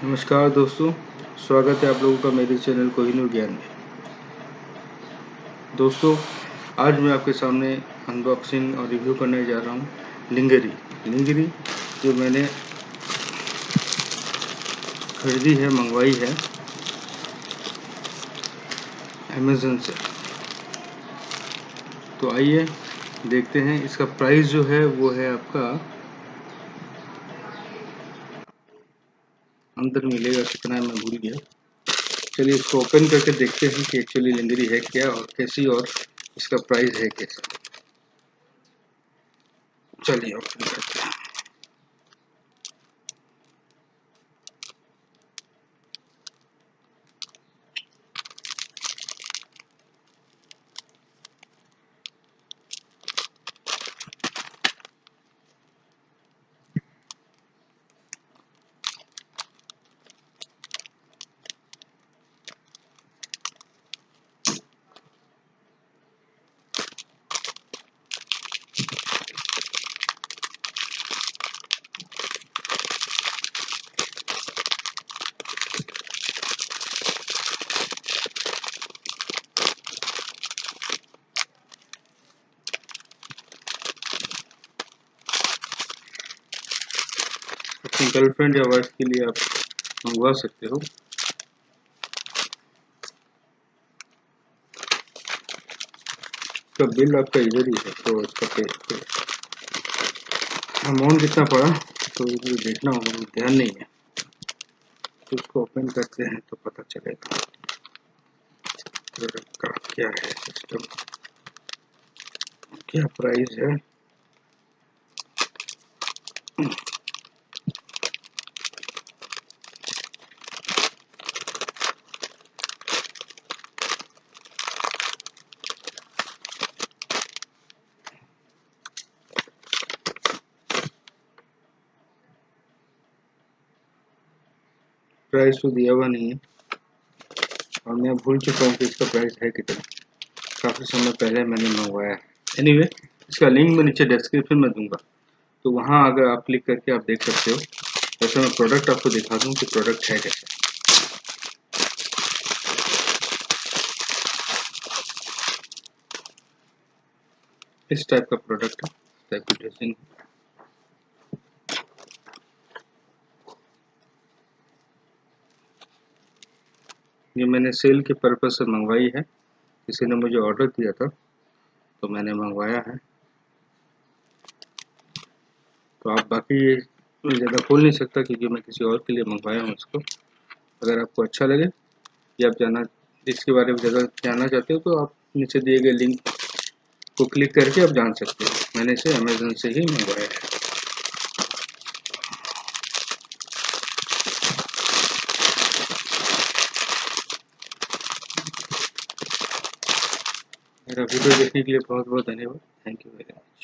नमस्कार दोस्तों, स्वागत है आप लोगों का मेरे चैनल कोहिनूर ज्ञान में। दोस्तों, आज मैं आपके सामने अनबॉक्सिंग और रिव्यू करने जा रहा हूँ लिंगरी जो मैंने खरीदी है, मंगवाई है अमेज़न से। तो आइए देखते हैं। इसका प्राइस जो है वो है आपका, अंदर मिलेगा कितना है मैं भूल गया। चलिए इसको ओपन करके देखते हैं कि एक्चुअली लिंगरी है क्या और कैसी, और इसका प्राइस है कैसा। चलिए ओपन करते हैं। अपनी गर्लफ्रेंड या वाइफ के लिए आप मंगवा सकते हो। इसका बिल आपका इधर ही है, तो इसका पे अमाउंट कितना पड़ा तो ये देखना होगा, मुझे ध्यान नहीं है। तो इसको ओपन करते हैं तो पता चलेगा प्रोडक्ट का क्या है, सिस्टम क्या प्राइस है। प्राइस तो दिया हुआ नहीं है और मैं भूल चुका हूँ कि इसका प्राइस है कितना। काफ़ी समय पहले मैंने मंगवाया है। एनीवे, इसका लिंक मैं नीचे डिस्क्रिप्शन में दूंगा, तो वहाँ अगर आप क्लिक करके आप देख सकते हो। वैसे मैं प्रोडक्ट आपको दिखा दूँ कि प्रोडक्ट है कैसा। इस टाइप का प्रोडक्ट है, इस टाइप की ड्रेसिंग। ये मैंने सेल के पर्पज से मंगवाई है, किसी ने मुझे ऑर्डर दिया था तो मैंने मंगवाया है। तो आप बाकी मैं ज़्यादा खोल नहीं सकता क्योंकि मैं किसी और के लिए मंगवाया हूँ इसको। अगर आपको अच्छा लगे या आप इसके बारे में ज़्यादा जानना चाहते हो तो आप नीचे दिए गए लिंक को क्लिक करके आप जान सकते हो। मैंने इसे अमेज़न से ही मंगवाया है। मेरा वीडियो देखने के लिए बहुत बहुत धन्यवाद। Thank you very much.